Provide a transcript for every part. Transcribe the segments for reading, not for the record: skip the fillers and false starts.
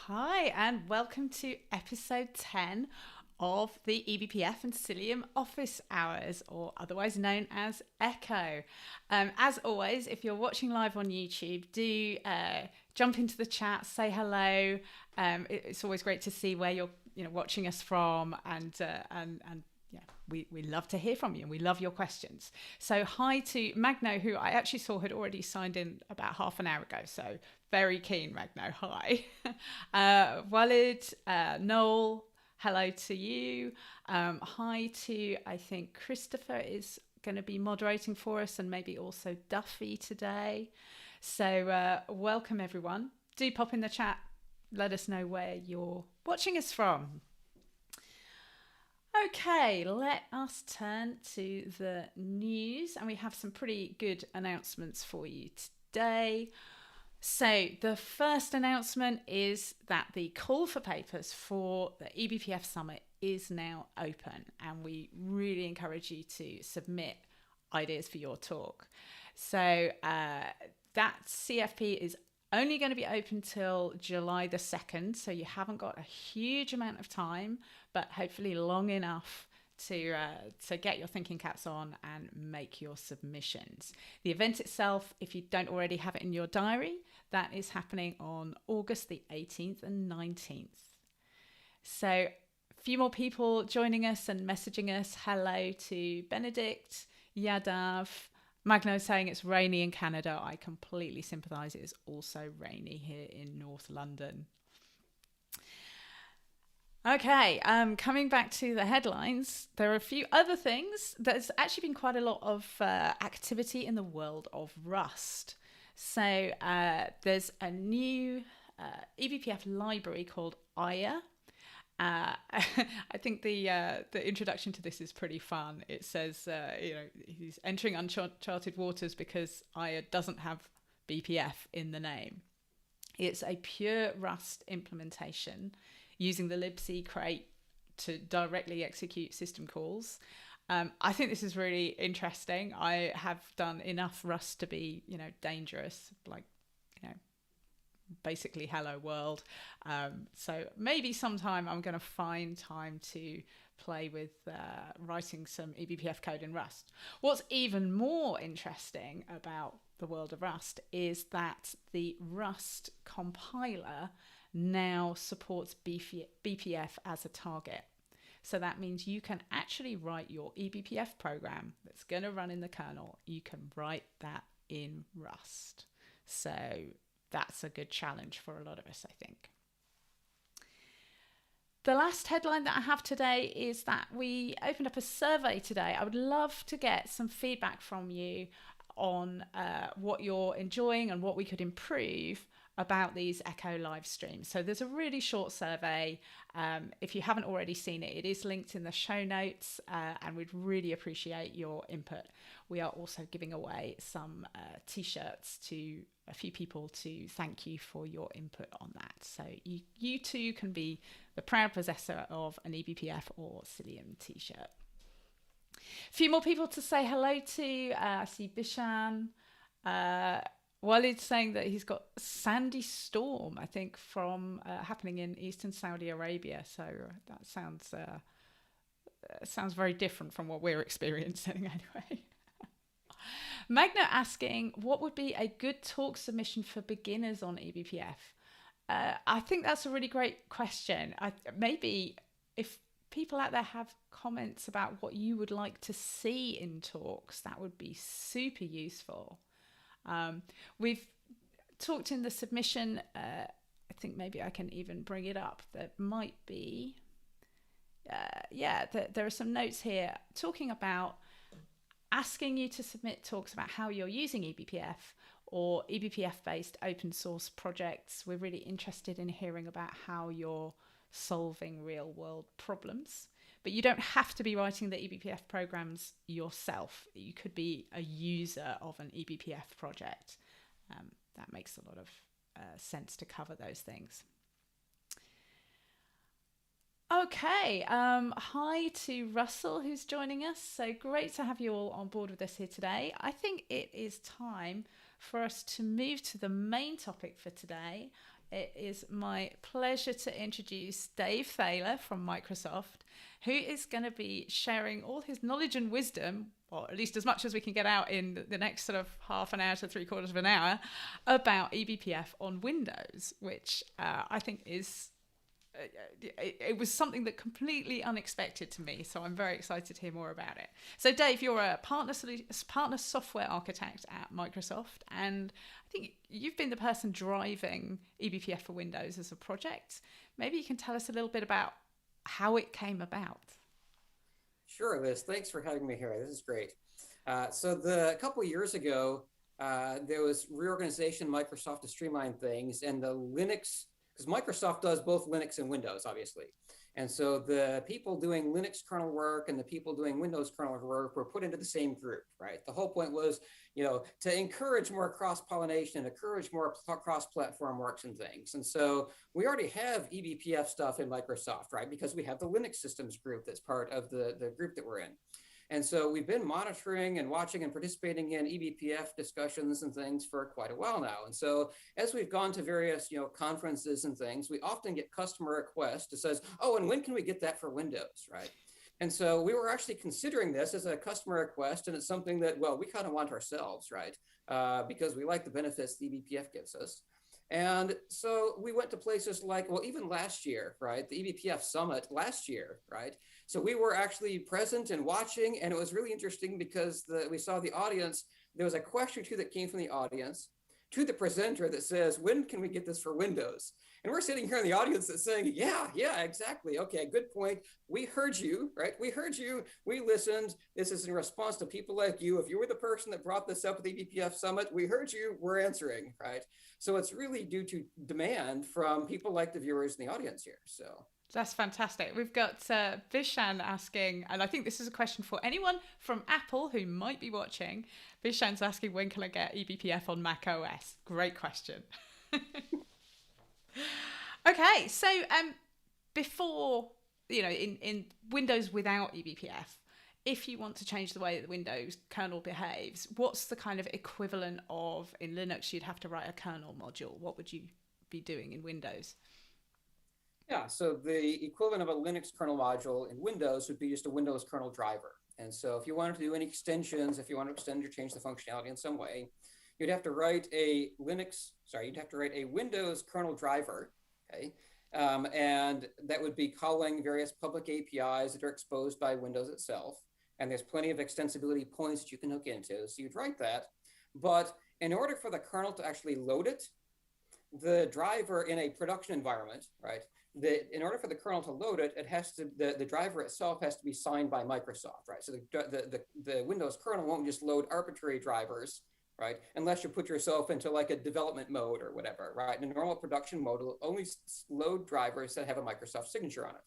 Hi, and welcome to episode 10 of the eBPF and Cilium office hours, or otherwise known as eCHO. As always, if you're watching live on YouTube, do jump into the chat, say hello. It's always great to see where you're watching us from, and yeah, we love to hear from you and we love your questions. So hi to Magno, who I actually saw had already signed in about half an hour ago. So very keen, Magno. Hi. Walid, Noel, hello to you. Hi to, I think Christopher is going to be moderating for us, and maybe also Duffy today. So welcome everyone. Do pop in the chat. Let us know where you're watching us from. Okay, let us turn to the news, and we have some pretty good announcements for you today. So the first announcement is that the call for papers for the eBPF Summit is now open, and we really encourage you to submit ideas for your talk. So that CFP is only going to be open till July the 2nd, so you haven't got a huge amount of time, but hopefully long enough to get your thinking caps on and make your submissions. The event itself, if you don't already have it in your diary, that is happening on August the 18th and 19th. So a few more people joining us and messaging us. Hello to Benedict, Yadav, Magno saying it's rainy in Canada. I completely sympathise. It is also rainy here in North London. Okay, coming back to the headlines, there are a few other things. There's actually been quite a lot of activity in the world of Rust. So there's a new eBPF library called Aya. I think the introduction to this is pretty fun. It says, he's entering uncharted waters because Aya doesn't have BPF in the name. It's a pure Rust implementation using the libc crate to directly execute system calls. I think this is really interesting. I have done enough Rust to be, dangerous, like, basically hello world. So maybe sometime I'm going to find time to play with writing some eBPF code in Rust. What's even more interesting about the world of Rust is that the Rust compiler now supports BPF as a target. So that means you can actually write your eBPF program that's going to run in the kernel. You can write that in Rust. So that's a good challenge for a lot of us, I think. The last headline that I have today is that we opened up a survey today. I would love to get some feedback from you on what you're enjoying and what we could improve about these eCHO live streams. So there's a really short survey. If you haven't already seen it, it is linked in the show notes, and we'd really appreciate your input. We are also giving away some t-shirts to a few people to thank you for your input on that. So you too can be the proud possessor of an eBPF or Cilium t-shirt. A few more people to say hello to. I see Bishan. Walid's saying that he's got sandy storm, I think, from happening in eastern Saudi Arabia. So that sounds very different from what we're experiencing anyway. Magna asking, what would be a good talk submission for beginners on eBPF? I think that's a really great question. Maybe if people out there have comments about what you would like to see in talks, that would be super useful. We've talked in the submission, I think maybe I can even bring it up. There might be, there are some notes here talking about asking you to submit talks about how you're using eBPF or eBPF-based open source projects. We're really interested in hearing about how you're solving real-world problems. But you don't have to be writing the eBPF programs yourself. You could be a user of an eBPF project. That makes a lot of sense to cover those things. Okay, hi to Russell who's joining us. So great to have you all on board with us here today. I think it is time for us to move to the main topic for today. it is my pleasure to introduce Dave Thaler from Microsoft, who is going to be sharing all his knowledge and wisdom, or at least as much as we can get out in the next sort of half an hour to 3/4 of an hour, about eBPF on Windows, which I think is it was something that completely unexpected to me, so I'm very excited to hear more about it. So Dave, you're a partner software architect at Microsoft, and I think you've been the person driving eBPF for Windows as a project. Maybe you can tell us a little bit about how it came about. Sure, Liz. Thanks for having me here. This is great. A couple of years ago, there was reorganization in Microsoft to streamline things, and the Linux, because Microsoft does both Linux and Windows, obviously. And so the people doing Linux kernel work and the people doing Windows kernel work were put into the same group, right? The whole point was, to encourage more cross-pollination, encourage more cross-platform works and things. And so we already have eBPF stuff in Microsoft, right? Because we have the Linux systems group that's part of the group that we're in. And so we've been monitoring and watching and participating in eBPF discussions and things for quite a while now. And so as we've gone to various, conferences and things, we often get customer requests that says, oh, and when can we get that for Windows, right? And so we were actually considering this as a customer request, and it's something that, well, we kind of want ourselves, right? Because we like the benefits the eBPF gives us. And so we went to places like, well, even last year, right? The eBPF summit last year, right? So we were actually present and watching, and it was really interesting because we saw the audience. There was a question or two that came from the audience to the presenter that says, when can we get this for Windows? And we're sitting here in the audience that's saying, yeah, exactly. Okay, good point. We heard you, right? We heard you. We listened. This is in response to people like you. If you were the person that brought this up at the eBPF Summit, we heard you. We're answering, right? So it's really due to demand from people like the viewers in the audience here. So that's fantastic. We've got Bishan asking, and I think this is a question for anyone from Apple who might be watching. Bishan's asking, when can I get eBPF on Mac OS? Great question. Okay, so before, in Windows without eBPF, if you want to change the way that the Windows kernel behaves, what's the kind of equivalent of, in Linux, you'd have to write a kernel module. What would you be doing in Windows? Yeah, so the equivalent of a Linux kernel module in Windows would be just a Windows kernel driver. And so if you wanted to do any extensions, if you want to extend or change the functionality in some way, you'd have to write a Windows kernel driver, okay? And that would be calling various public APIs that are exposed by Windows itself. And there's plenty of extensibility points that you can hook into. So you'd write that. But in order for the kernel to actually load it, the driver in a production environment, right? In order for the kernel to load it, the driver itself has to be signed by Microsoft, right? So the Windows kernel won't just load arbitrary drivers, right? Unless you put yourself into like a development mode or whatever, right? In a normal production mode, it'll only load drivers that have a Microsoft signature on it.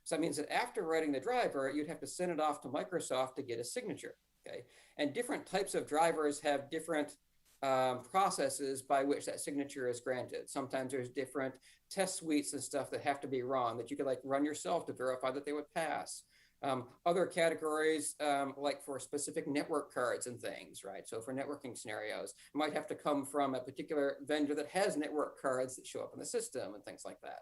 So that means that after writing the driver, you'd have to send it off to Microsoft to get a signature, okay? And different types of drivers have different processes by which that signature is granted. Sometimes there's different test suites and stuff that have to be run that you could like run yourself to verify that they would pass. Other categories, like for specific network cards and things, right? So for networking scenarios, it might have to come from a particular vendor that has network cards that show up in the system and things like that.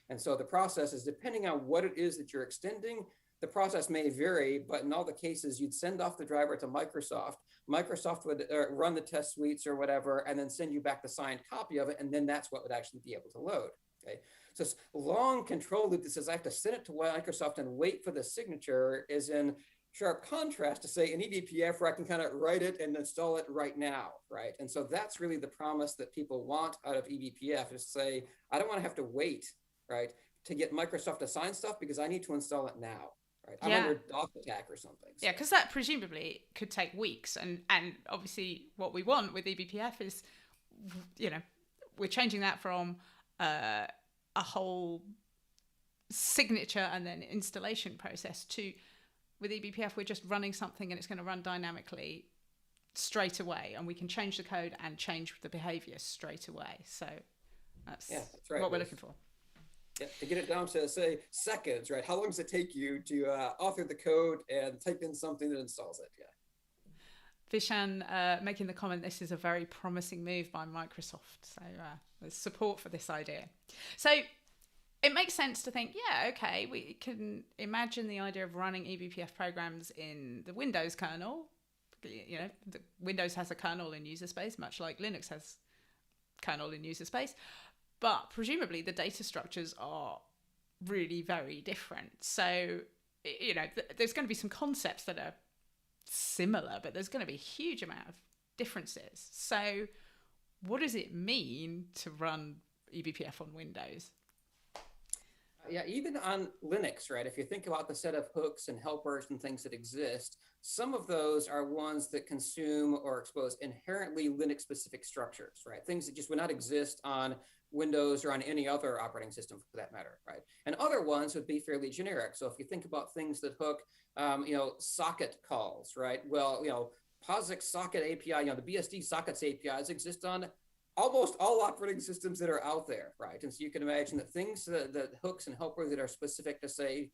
And so the process is depending on what it is that you're extending, the process may vary, but in all the cases, you'd send off the driver to Microsoft. Microsoft would run the test suites or whatever, and then send you back the signed copy of it, and then that's what would actually be able to load, okay? So this long control loop that says I have to send it to Microsoft and wait for the signature is in sharp contrast to say an eBPF where I can kind of write it and install it right now, right? And so that's really the promise that people want out of eBPF is to say, I don't want to have to wait, right, to get Microsoft to sign stuff because I need to install it now. Right. I'm under DOS attack or something. So. Yeah, because that presumably could take weeks. And obviously what we want with eBPF is, we're changing that from a whole signature and then installation process to, with eBPF, we're just running something and it's going to run dynamically straight away. And we can change the code and change the behavior straight away. So that's right. What we're looking for. Yeah, to get it down to, say, seconds, right? How long does it take you to author the code and type in something that installs it? Yeah. Vishan making the comment, this is a very promising move by Microsoft. So there's support for this idea. So it makes sense to think, yeah, okay, we can imagine the idea of running eBPF programs in the Windows kernel. You know, Windows has a kernel in user space, much like Linux has kernel in user space. But presumably the data structures are really very different. So, you know, there's going to be some concepts that are similar, but there's going to be a huge amount of differences. So what does it mean to run eBPF on Windows? Yeah, even on Linux, right? If you think about the set of hooks and helpers and things that exist, some of those are ones that consume or expose inherently Linux-specific structures, right? Things that just would not exist on Windows or on any other operating system for that matter, right? And other ones would be fairly generic. So if you think about things that hook, socket calls, right? Well, POSIX socket API, the BSD sockets APIs exist on almost all operating systems that are out there, right? And so you can imagine that things that hooks and helpers that are specific to, say,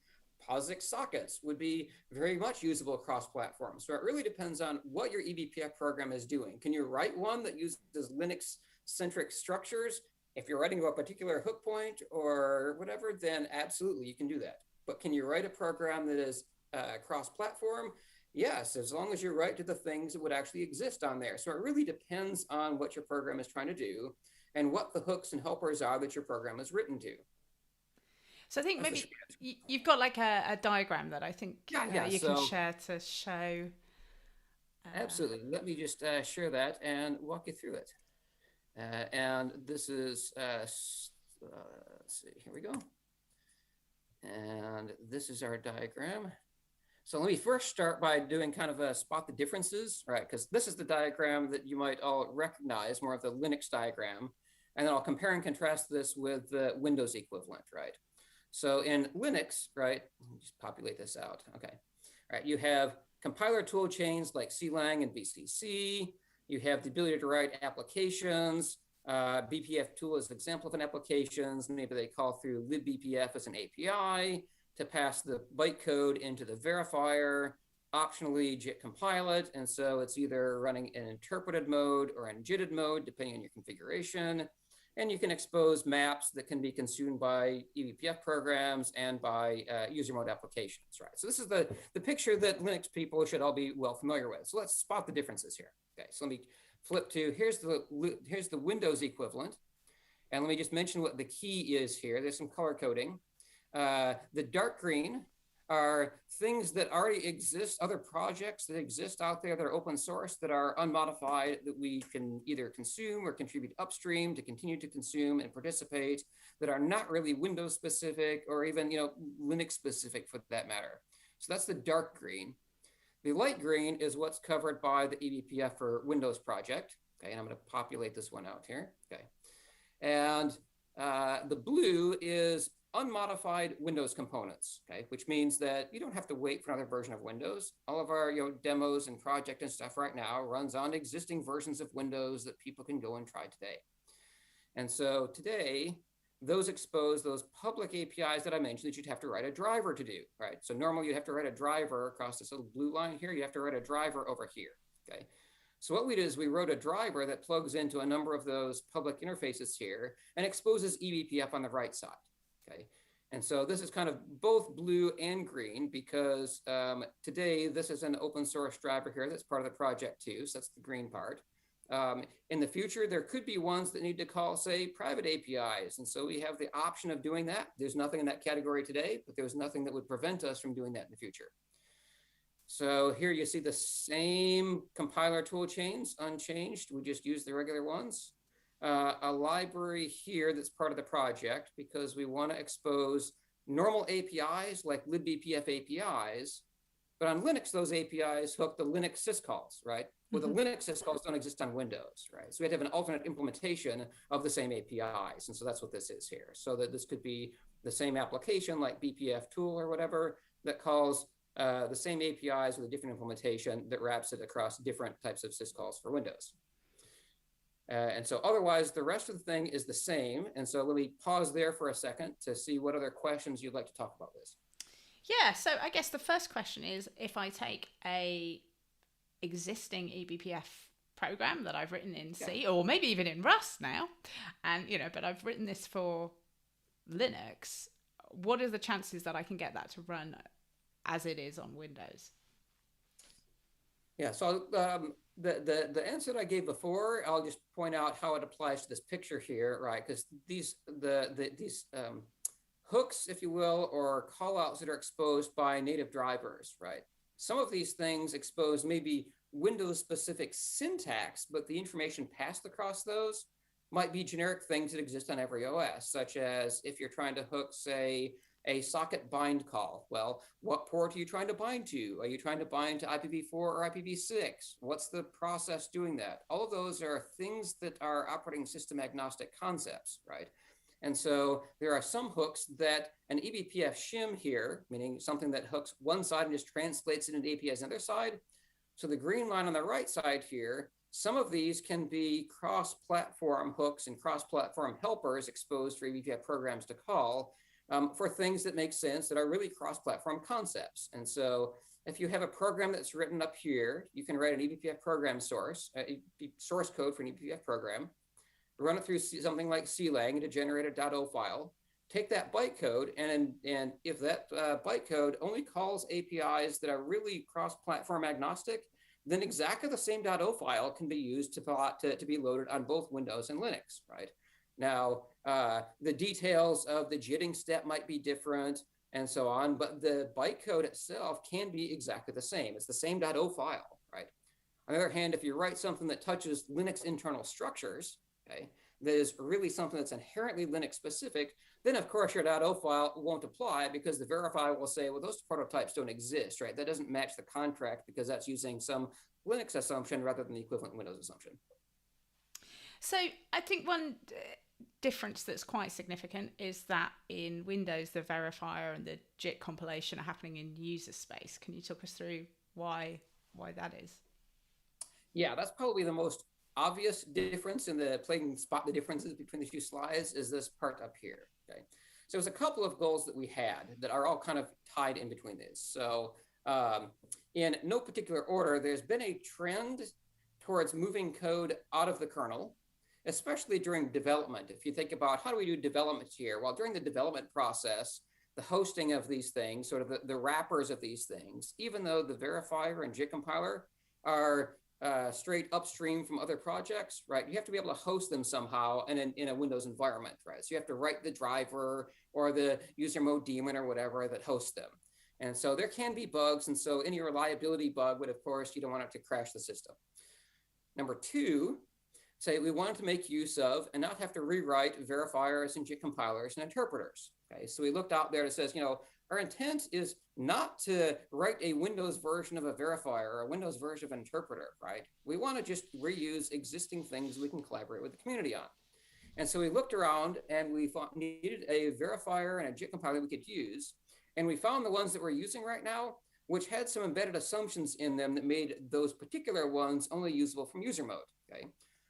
POSIX sockets would be very much usable across platforms. So it really depends on what your eBPF program is doing. Can you write one that uses Linux-centric structures? If you're writing to a particular hook point or whatever, then absolutely you can do that. But can you write a program that is cross-platform? Yes, as long as you write to the things that would actually exist on there. So it really depends on what your program is trying to do and what the hooks and helpers are that your program is written to. So I think maybe you've got like a diagram that I think you can share to show. Absolutely. Let me just share that and walk you through it. And this is, let's see, here we go. And this is our diagram. So let me first start by doing kind of a spot the differences, right? Because this is the diagram that you might all recognize, more of the Linux diagram. And then I'll compare and contrast this with the Windows equivalent, right? So in Linux, right, let me just populate this out. Okay. All right, you have compiler tool chains like clang and VCC. You have the ability to write applications. BPF tool is an example of an applications. Maybe they call through libBPF as an API to pass the bytecode into the verifier, optionally JIT compile it. And so it's either running in interpreted mode or in JITted mode, depending on your configuration. And you can expose maps that can be consumed by eBPF programs and by user mode applications, right? So this is the picture that Linux people should all be well familiar with. So let's spot the differences here. Okay, so let me flip to, here's the Windows equivalent. And let me just mention what the key is here. There's some color coding. The dark green are things that already exist, other projects that exist out there that are open source, that are unmodified, that we can either consume or contribute upstream to continue to consume and participate, that are not really Windows specific or even Linux specific for that matter. So that's the dark green. The light green is what's covered by the eBPF for Windows project. Okay, and I'm going to populate this one out here. Okay, and the blue is unmodified Windows components, okay, which means that you don't have to wait for another version of Windows. All of our demos and project and stuff right now runs on existing versions of Windows that people can go and try today. And so today, those expose those public APIs that I mentioned that you'd have to write a driver to do, right? So normally you have to write a driver across this little blue line here. You have to write a driver over here, okay? So what we did is we wrote a driver that plugs into a number of those public interfaces here and exposes eBPF on the right side. Okay, and so this is kind of both blue and green because today this is an open source driver here that's part of the project too. So that's the green part. In the future, there could be ones that need to call, say, private APIs. And so we have the option of doing that. There's nothing in that category today, but there's nothing that would prevent us from doing that in the future. So here you see the same compiler tool chains unchanged. We just use the regular ones. A library here that's part of the project because we want to expose normal APIs like libBPF APIs, but on Linux, those APIs hook the Linux syscalls, right? Well, the Linux syscalls don't exist on Windows, right? So we have to have an alternate implementation of the same APIs. And so that's what this is here. So that this could be the same application like BPF tool or whatever that calls the same APIs with a different implementation that wraps it across different types of syscalls for Windows. And so otherwise, the rest of the thing is the same. And so let me pause there for a second to see what other questions you'd like to talk about this. Yeah, so I guess the first question is, if I take a existing eBPF program that I've written in Yeah. C, or maybe even in Rust now, and but I've written this for Linux. What are the chances that I can get that to run as it is on Windows? Yeah, so the answer that I gave before, I'll just point out how it applies to this picture here, right? Because these hooks, if you will, or callouts that are exposed by native drivers, right? Some of these things expose maybe Windows-specific syntax, but the information passed across those might be generic things that exist on every OS, such as if you're trying to hook, say, a socket bind call. Well, what port are you trying to bind to? Are you trying to bind to IPv4 or IPv6? What's the process doing that? All of those are things that are operating system agnostic concepts, right? And so there are some hooks that an eBPF shim here, meaning something that hooks one side and just translates it into APIs on the other side. So the green line on the right side here, some of these can be cross-platform hooks and cross-platform helpers exposed for eBPF programs to call for things that make sense that are really cross-platform concepts. And so if you have a program that's written up here, you can write an eBPF program source code for an eBPF program, run it through something like CLang to generate a .o file, take that bytecode, and if that bytecode only calls APIs that are really cross-platform agnostic, then exactly the same .o file can be used to be loaded on both Windows and Linux, right? Now, the details of the jitting step might be different and so on, but the bytecode itself can be exactly the same. It's the same .o file, right? On the other hand, if you write something that touches Linux internal structures, okay, that is really something that's inherently Linux specific, then of course your .o file won't apply because the verifier will say, well, those prototypes don't exist, right? That doesn't match the contract because that's using some Linux assumption rather than the equivalent Windows assumption. So I think one difference that's quite significant is that in Windows, the verifier and the JIT compilation are happening in user space. Can you talk us through why that is? Yeah, that's probably the most obvious difference in the playing spot the differences between the two slides is this part up here. Okay, so there's a couple of goals that we had that are all kind of tied in between these. So in no particular order, there's been a trend towards moving code out of the kernel, especially during development. If you think about how do we do development here? Well, during the development process, the hosting of these things, sort of the wrappers of these things, even though the verifier and JIT compiler are straight upstream from other projects, right? You have to be able to host them somehow in a Windows environment, right? So you have to write the driver or the user mode daemon or whatever that hosts them. And so there can be bugs. And so any reliability bug would, of course, you don't want it to crash the system. Number two, say we wanted to make use of and not have to rewrite verifiers and JIT compilers and interpreters. Okay, so we looked out there that says, our intent is not to write a Windows version of a verifier or a Windows version of an interpreter, right? We want to just reuse existing things we can collaborate with the community on. And so we looked around and we needed a verifier and a JIT compiler we could use. And we found the ones that we're using right now, which had some embedded assumptions in them that made those particular ones only usable from user mode, okay?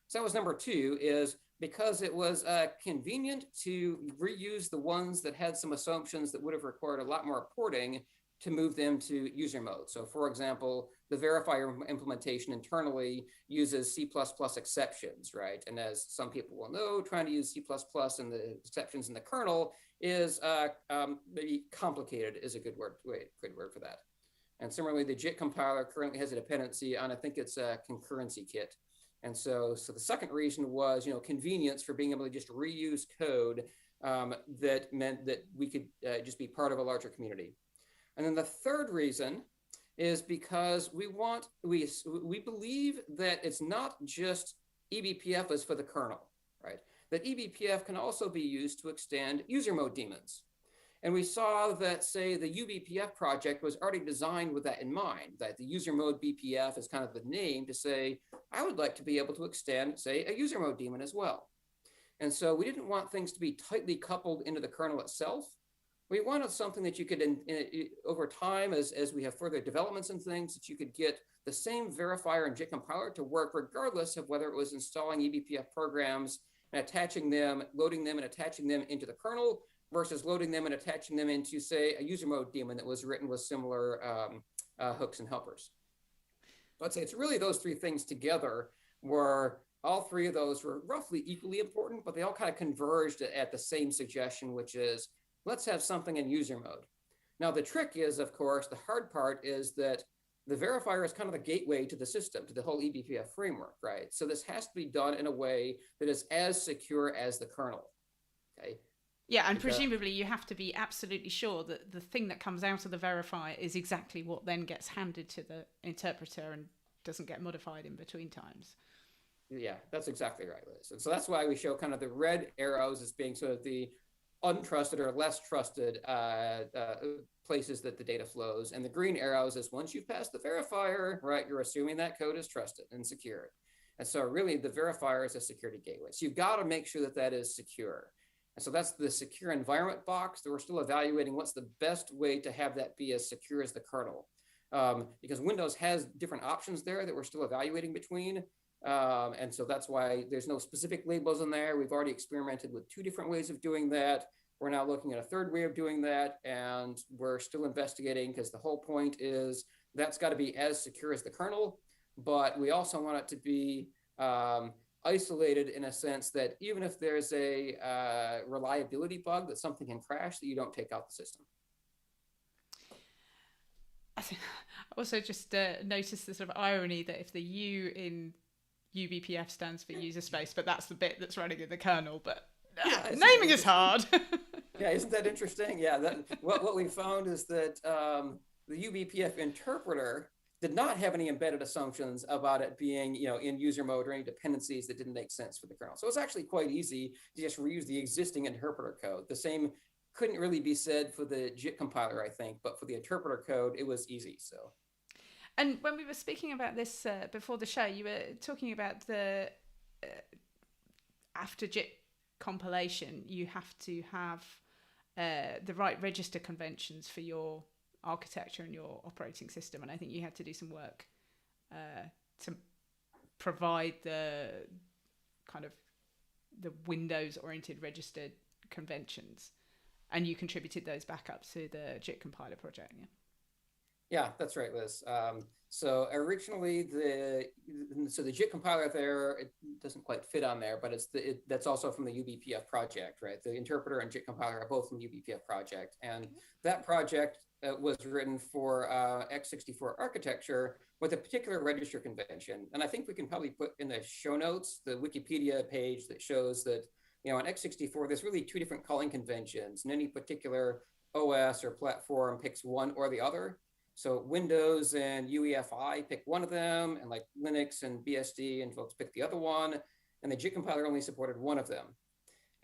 So that was number two, is because it was convenient to reuse the ones that had some assumptions that would have required a lot more porting to move them to user mode. So for example, the verifier implementation internally uses C++ exceptions, right? And as some people will know, trying to use C++ and the exceptions in the kernel is maybe complicated is a good word for that. And similarly, the JIT compiler currently has a dependency on, I think it's a concurrency kit. And so the second reason was, convenience for being able to just reuse code that meant that we could just be part of a larger community. And then the third reason is because we believe that it's not just eBPF is for the kernel, right? That eBPF can also be used to extend user mode daemons. And we saw that, say, the eBPF project was already designed with that in mind, that the user mode BPF is kind of the name to say, I would like to be able to extend, say, a user mode daemon as well. And so we didn't want things to be tightly coupled into the kernel itself. We wanted something that you could, over time, as we have further developments and things, that you could get the same verifier and JIT compiler to work regardless of whether it was installing eBPF programs and attaching them, loading them and attaching them into the kernel, versus loading them and attaching them into, say, a user mode daemon that was written with similar hooks and helpers. I'd say it's really those three things together where all three of those were roughly equally important, but they all kind of converged at the same suggestion, which is let's have something in user mode. Now, the trick is, of course, the hard part is that the verifier is kind of the gateway to the system, to the whole eBPF framework, right? So this has to be done in a way that is as secure as the kernel, okay? Yeah, and presumably you have to be absolutely sure that the thing that comes out of the verifier is exactly what then gets handed to the interpreter and doesn't get modified in between times. Yeah, that's exactly right, Liz. And so that's why we show kind of the red arrows as being sort of the untrusted or less trusted places that the data flows. And the green arrows is once you've passed the verifier, right, you're assuming that code is trusted and secure. And so really the verifier is a security gateway. So you've got to make sure that that is secure. And so that's the secure environment box that we're still evaluating what's the best way to have that be as secure as the kernel. Because Windows has different options there that we're still evaluating between. And so that's why there's no specific labels in there. We've already experimented with 2 different ways of doing that. We're now looking at a 3rd way of doing that, and we're still investigating because the whole point is that's got to be as secure as the kernel, but we also want it to be isolated in a sense that even if there's a reliability bug that something can crash, that you don't take out the system. I also just noticed the sort of irony that if the U in eBPF stands for user space, but that's the bit that's running in the kernel, but naming is hard. Yeah, isn't that interesting? Yeah, what we found is that the eBPF interpreter did not have any embedded assumptions about it being, in user mode or any dependencies that didn't make sense for the kernel. So it's actually quite easy to just reuse the existing interpreter code. The same couldn't really be said for the JIT compiler, I think, but for the interpreter code, it was easy. So. And when we were speaking about this before the show, you were talking about the after JIT compilation, you have to have the right register conventions for your architecture and your operating system. And I think you had to do some work to provide the kind of the Windows-oriented registered conventions. And you contributed those back up to the JIT compiler project, yeah? Yeah, that's right, Liz. So originally, the JIT compiler there, it doesn't quite fit on there, but that's also from the eBPF project, right? The interpreter and JIT compiler are both from the eBPF project. And that project was written for x64 architecture with a particular register convention. And I think we can probably put in the show notes the Wikipedia page that shows that, on x64, there's really 2 different calling conventions, and any particular OS or platform picks one or the other. So Windows and UEFI pick one of them, and like Linux and BSD and folks pick the other one, and the JIT compiler only supported one of them.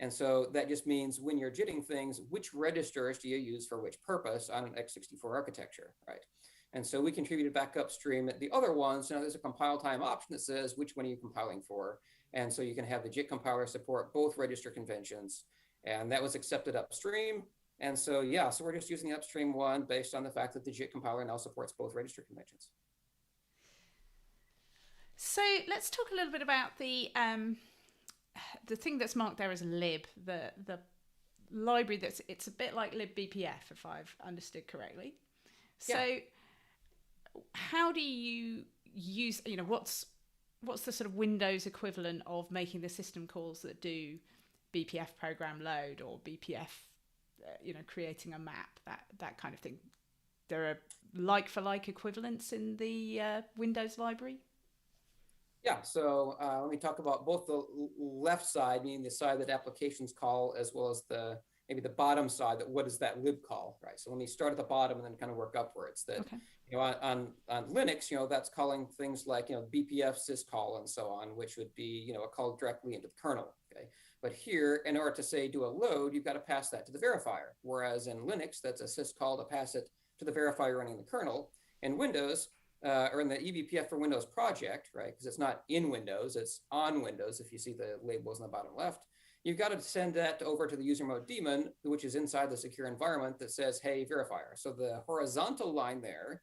And so that just means when you're JITting things, which registers do you use for which purpose on an x64 architecture, right? And so we contributed back upstream the other ones. Now there's a compile time option that says which one are you compiling for. And so you can have the JIT compiler support both register conventions, and that was accepted upstream. And so, so we're just using the upstream one based on the fact that the JIT compiler now supports both register conventions. So let's talk a little bit about the thing that's marked there as lib, the library it's a bit like libBPF, if I've understood correctly. So how do you use, what's the sort of Windows equivalent of making the system calls that do BPF program load or BPF, creating a map, that kind of thing? There are like-for-like equivalents in the Windows library? Yeah, so let me talk about both the left side, meaning the side that applications call, as well as maybe the bottom side, that what is that lib call, right? So let me start at the bottom and then kind of work upwards. That on Linux, that's calling things like BPF syscall and so on, which would be a call directly into the kernel. Okay, but here, in order to say do a load, you've got to pass that to the verifier. Whereas in Linux, that's a syscall to pass it to the verifier running the kernel. In Windows, or in the eBPF for Windows project, right? Because it's not in Windows, it's on Windows. If you see the labels on the bottom left, you've got to send that over to the user mode daemon, which is inside the secure environment that says, hey, verifier. So the horizontal line there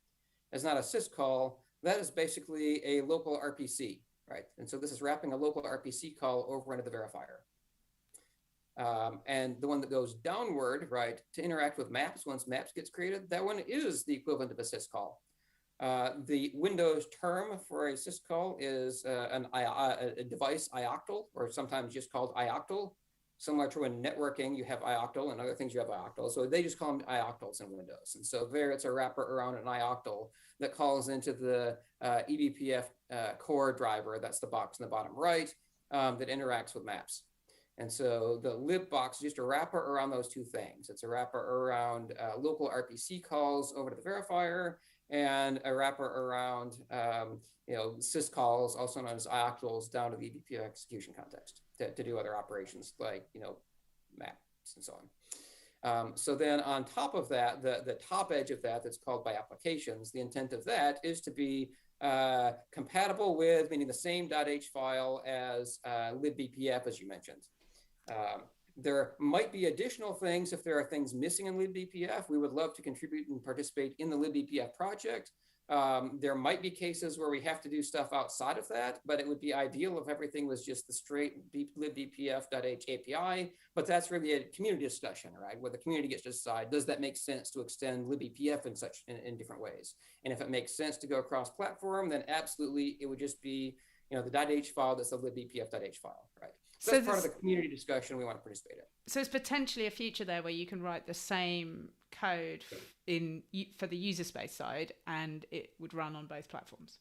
is not a syscall. That is basically a local RPC, right? And so this is wrapping a local RPC call over into the verifier. And the one that goes downward, right, to interact with maps, once maps gets created, that one is the equivalent of a syscall. The Windows term for a syscall is a device ioctl, or sometimes just called ioctl. Similar to in networking, you have ioctl, and other things you have ioctl. So they just call them ioctls in Windows. And so there it's a wrapper around an ioctl that calls into the eBPF core driver. That's the box in the bottom right that interacts with maps. And so the lib box is just a wrapper around those two things. It's a wrapper around local RPC calls over to the verifier, and a wrapper around syscalls, also known as ioctls, down to the eBPF execution context to do other operations like maps and so on. So then on top of that, the top edge of that's called by applications. The intent of that is to be compatible with, meaning the same .h file as libBPF, as you mentioned. There might be additional things if there are things missing in libBPF. We would love to contribute and participate in the libBPF project. There might be cases where we have to do stuff outside of that, but it would be ideal if everything was just the straight libBPF.h API. But that's really a community discussion, right? Where the community gets to decide, does that make sense to extend libBPF in different ways? And if it makes sense to go across platform, then absolutely it would just be the .h file that's the libBPF.h file, right? So that's part of the community discussion we want to participate in. So it's potentially a future there where you can write the same code for the user space side, and it would run on both platforms.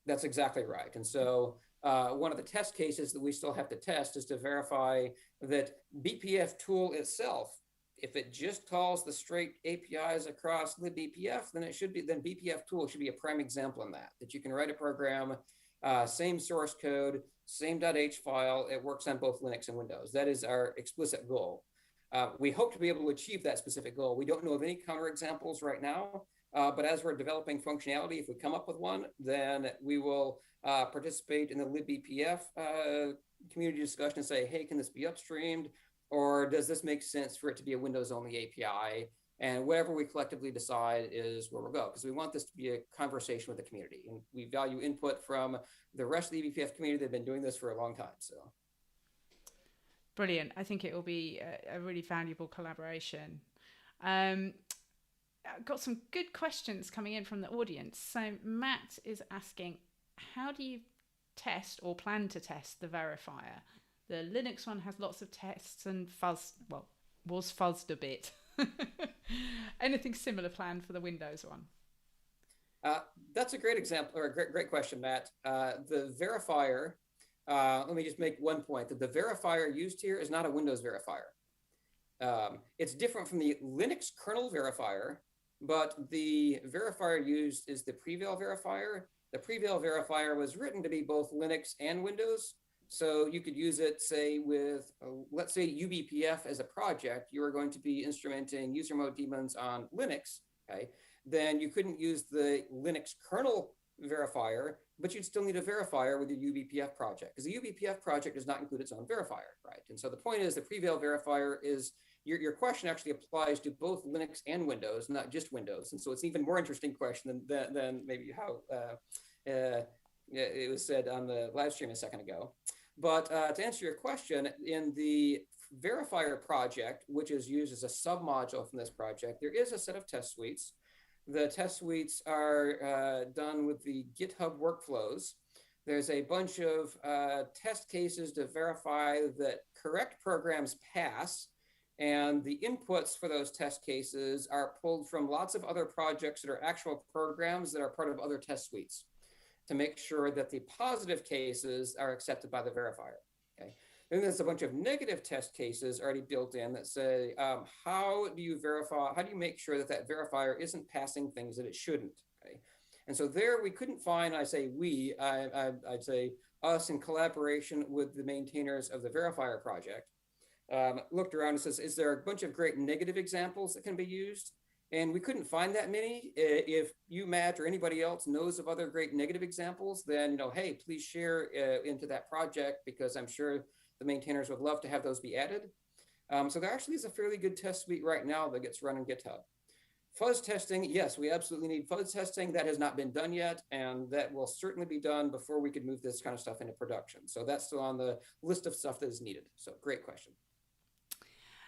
That's exactly right. And so one of the test cases that we still have to test is to verify that BPF tool itself, if it just calls the straight APIs across libBPF, then BPF tool should be a prime example in that you can write a program, same source code, same .h file. It works on both Linux and Windows. That is our explicit goal. We hope to be able to achieve that specific goal. We don't know of any counterexamples right now, but as we're developing functionality, if we come up with one, then we will participate in the libBPF community discussion and say, hey, can this be upstreamed? Or does this make sense for it to be a Windows-only API? And whatever we collectively decide is where we'll go, because we want this to be a conversation with the community. And we value input from the rest of the eBPF community. They've been doing this for a long time. So, brilliant. I think it will be a really valuable collaboration. I've got some good questions coming in from the audience. So Matt is asking, how do you test or plan to test the verifier? The Linux one has lots of tests and was fuzzed a bit. Anything similar planned for the Windows one? That's a great example, or a great question, Matt. The verifier, let me just make one point, that the verifier used here is not a Windows verifier. It's different from the Linux kernel verifier, but the verifier used is the preval verifier. The preval verifier was written to be both Linux and Windows. So you could use it, say, with, let's say, eBPF as a project. You are going to be instrumenting user mode daemons on Linux, okay? Then you couldn't use the Linux kernel verifier, but you'd still need a verifier with your eBPF project, because the eBPF project does not include its own verifier, right? And so the point is the preval verifier is, your question actually applies to both Linux and Windows, not just Windows. And so it's an even more interesting question than maybe how it was said on the live stream a second ago. But to answer your question, in the verifier project, which is used as a submodule from this project, there is a set of test suites. The test suites are done with the GitHub workflows. There's a bunch of test cases to verify that correct programs pass, and the inputs for those test cases are pulled from lots of other projects that are actual programs that are part of other test suites, to make sure that the positive cases are accepted by the verifier, okay? Then there's a bunch of negative test cases already built in that say, how do you make sure that verifier isn't passing things that it shouldn't, okay? And so there we couldn't find, I'd say us in collaboration with the maintainers of the verifier project, looked around and says, is there a bunch of great negative examples that can be used? And we couldn't find that many. If you, Matt, or anybody else knows of other great negative examples, then, hey, please share into that project, because I'm sure the maintainers would love to have those be added. So there actually is a fairly good test suite right now that gets run in GitHub. Fuzz testing, yes, we absolutely need fuzz testing. That has not been done yet, and that will certainly be done before we could move this kind of stuff into production. So that's still on the list of stuff that is needed. So great question.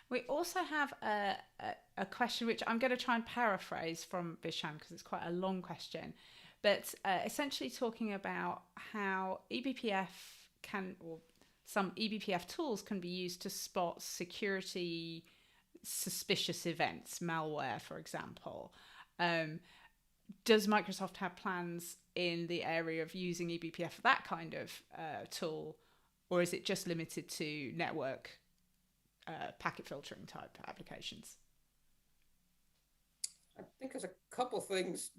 We also have a question which I'm going to try and paraphrase from Bishan, because it's quite a long question. but essentially talking about how eBPF can, or some eBPF tools can be used to spot security suspicious events, malware, for example. Does Microsoft have plans in the area of using eBPF for that kind of tool, or is it just limited to network packet filtering type applications? I think there's a couple things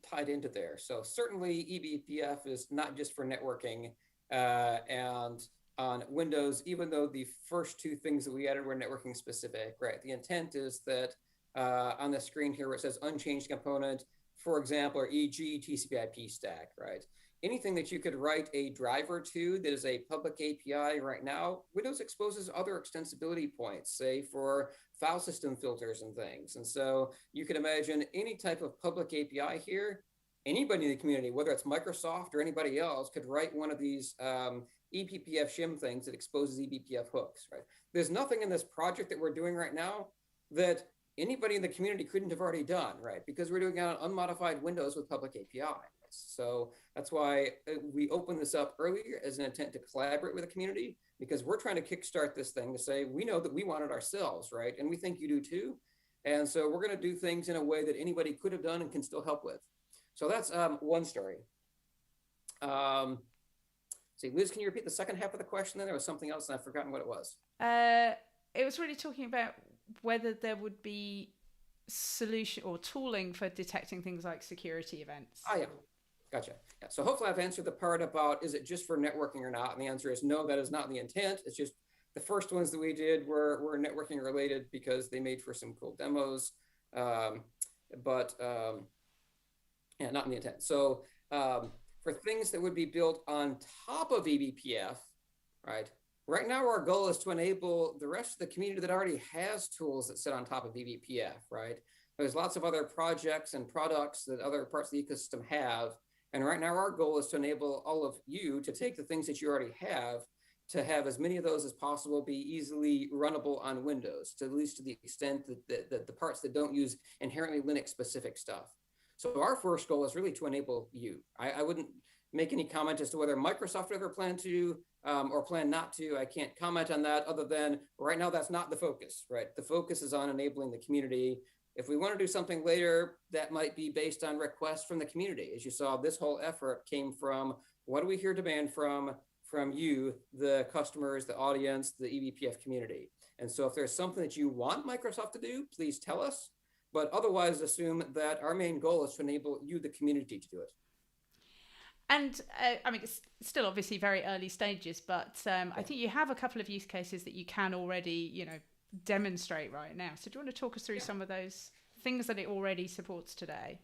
tied into there. So certainly eBPF is not just for networking, and on Windows, even though the first two things that we added were networking specific, right? The intent is that on the screen here where it says unchanged component, for example, or e.g. TCP/IP stack, right? Anything that you could write a driver to that is a public API right now, Windows exposes other extensibility points, say for file system filters and things. And so you can imagine any type of public API here, anybody in the community, whether it's Microsoft or anybody else, could write one of these eBPF shim things that exposes eBPF hooks, right? There's nothing in this project that we're doing right now that anybody in the community couldn't have already done, right? Because we're doing it on unmodified Windows with public API. So that's why we opened this up earlier as an intent to collaborate with the community, because we're trying to kickstart this thing to say, we know that we want it ourselves, right? And we think you do too. And so we're going to do things in a way that anybody could have done and can still help with. So that's one story. See, Liz, can you repeat the second half of the question? Then there was something else and I've forgotten what it was. It was really talking about whether there would be solution or tooling for detecting things like security events. Ah, yeah. Gotcha. Yeah. So hopefully I've answered the part about, is it just for networking or not? And the answer is no, that is not the intent. It's just the first ones that we did were networking related because they made for some cool demos. Yeah, not in the intent. So for things that would be built on top of eBPF, right? Right now, our goal is to enable the rest of the community that already has tools that sit on top of eBPF, right? There's lots of other projects and products that other parts of the ecosystem have. And right now, our goal is to enable all of you to take the things that you already have, to have as many of those as possible be easily runnable on Windows, to at least to the extent that the parts that don't use inherently Linux-specific stuff. So our first goal is really to enable you. I wouldn't make any comment as to whether Microsoft would ever plan to or plan not to. I can't comment on that other than right now, that's not the focus, right? The focus is on enabling the community. If we want to do something later, that might be based on requests from the community. As you saw, this whole effort came from, what do we hear demand from you, the customers, the audience, the eBPF community? And so if there's something that you want Microsoft to do, please tell us. But otherwise, assume that our main goal is to enable you, the community, to do it. And I mean, it's still obviously very early stages, but I think you have a couple of use cases that you can already, demonstrate right now. So do you want to talk us through some of those things that it already supports today?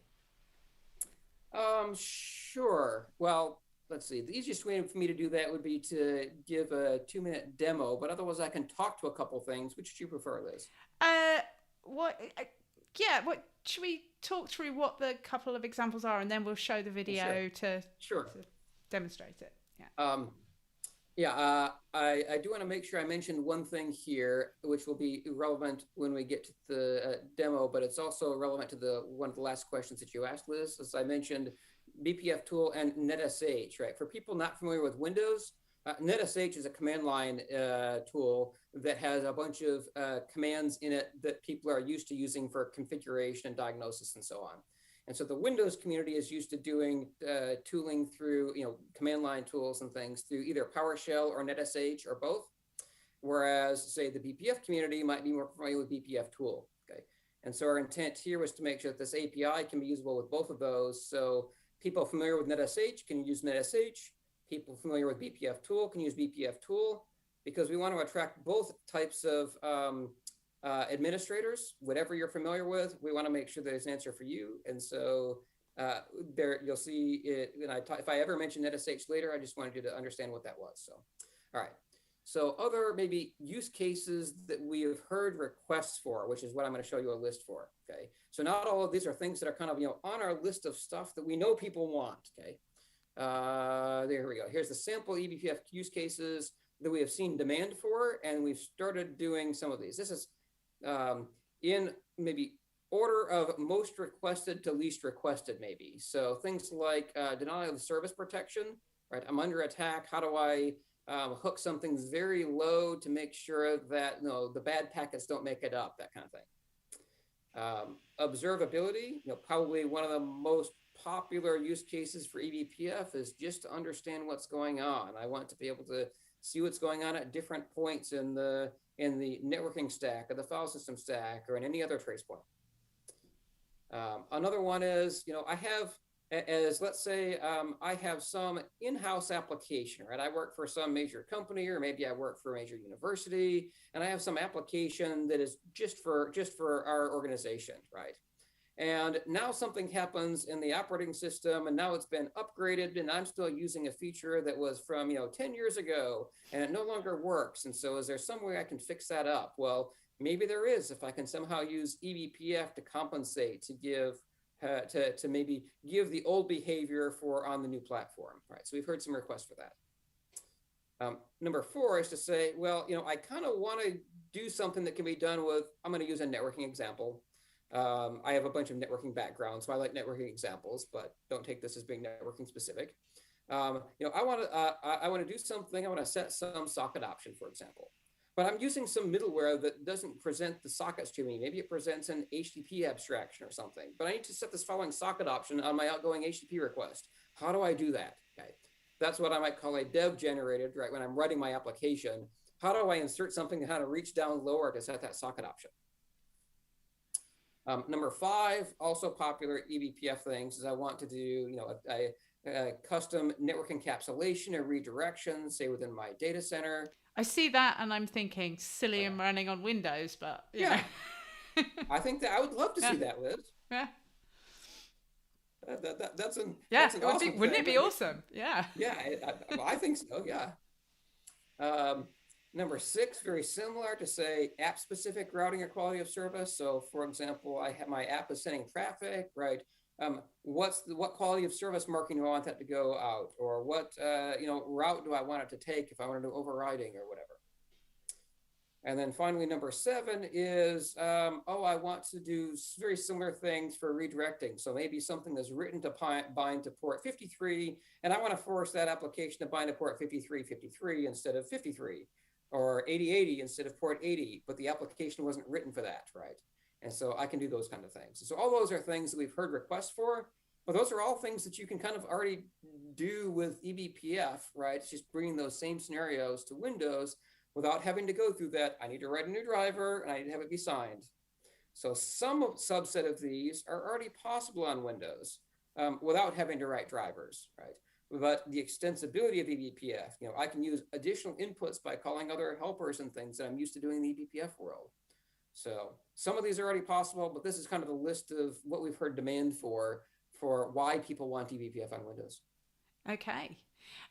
Sure. Well, let's see. The easiest way for me to do that would be to give a 2-minute demo, but otherwise I can talk to a couple things. Which do you prefer, Liz? What should we talk through what the couple of examples are, and then we'll show the video to demonstrate it. I do want to make sure I mention one thing here, which will be relevant when we get to the demo, but it's also relevant to one of the last questions that you asked, Liz. As I mentioned, BPF tool and netsh, right? For people not familiar with Windows, netsh is a command line tool that has a bunch of commands in it that people are used to using for configuration and diagnosis and so on. And so the Windows community is used to doing tooling through, command line tools and things through either PowerShell or netsh or both. Whereas, say, the BPF community might be more familiar with BPF tool. Okay, and so our intent here was to make sure that this API can be usable with both of those. So people familiar with netsh can use netsh. People familiar with BPF tool can use BPF tool, because we want to attract both types of administrators, whatever you're familiar with. We want to make sure there's an answer for you. And so there you'll see it. If I ever mention netsh later, I just wanted you to understand what that was. So, all right. So other maybe use cases that we have heard requests for, which is what I'm going to show you a list for. Okay. So not all of these are things that are kind of, on our list of stuff that we know people want. Okay. There we go. Here's the sample eBPF use cases that we have seen demand for, and we've started doing some of these. This is in maybe order of most requested to least requested, maybe. So things like denial of service protection, right? I'm under attack. How do I hook something very low to make sure that the bad packets don't make it up, that kind of thing. Observability, probably one of the most popular use cases for eBPF is just to understand what's going on. I want to be able to see what's going on at different points in the networking stack or the file system stack or in any other trace point. Another one is, I have, let's say I have some in-house application, right? I work for some major company, or maybe I work for a major university, and I have some application that is just for our organization, right? And now something happens in the operating system, and now it's been upgraded, and I'm still using a feature that was from 10 years ago, and it no longer works. And so is there some way I can fix that up? Well, maybe there is, if I can somehow use eBPF to compensate, to give to maybe give the old behavior for on the new platform, right? So we've heard some requests for that. Number 4 is to say, well, I kind of want to do something that can be done with, I'm going to use a networking example. I have a bunch of networking backgrounds, so I like networking examples, but don't take this as being networking specific. I want to do something. I want to set some socket option, for example, but I'm using some middleware that doesn't present the sockets to me. Maybe it presents an HTTP abstraction or something, but I need to set this following socket option on my outgoing HTTP request. How do I do that? Okay. That's what I might call a dev generated, right? When I'm writing my application, how do I insert something to how to reach down lower to set that socket option? Number 5, also popular eBPF things, is I want to do, a custom network encapsulation or redirection, say within my data center. I see that and I'm thinking silly and running on Windows, but yeah, I think that I would love to see that, Liz. Yeah. That's an awesome awesome wouldn't it be awesome? Yeah. Yeah, I think so. Yeah. Number 6, very similar, to say app-specific routing or quality of service. So, for example, I have my app is sending traffic, right? What quality of service marking do I want that to go out, or what route do I want it to take if I want to do overriding or whatever? And then finally, number 7 is, I want to do very similar things for redirecting. So maybe something that's written to bind to port 53, and I want to force that application to bind to port 5353 instead of 53, or 8080 instead of port 80, but the application wasn't written for that, right? And so I can do those kind of things. So all those are things that we've heard requests for, but those are all things that you can kind of already do with eBPF, right? It's just bringing those same scenarios to Windows without having to go through that. I need to write a new driver and I need to have it be signed. So some subset of these are already possible on Windows without having to write drivers, right? But the extensibility of eBPF, I can use additional inputs by calling other helpers and things that I'm used to doing in the eBPF world. So some of these are already possible, but this is kind of a list of what we've heard demand for why people want eBPF on Windows. Okay.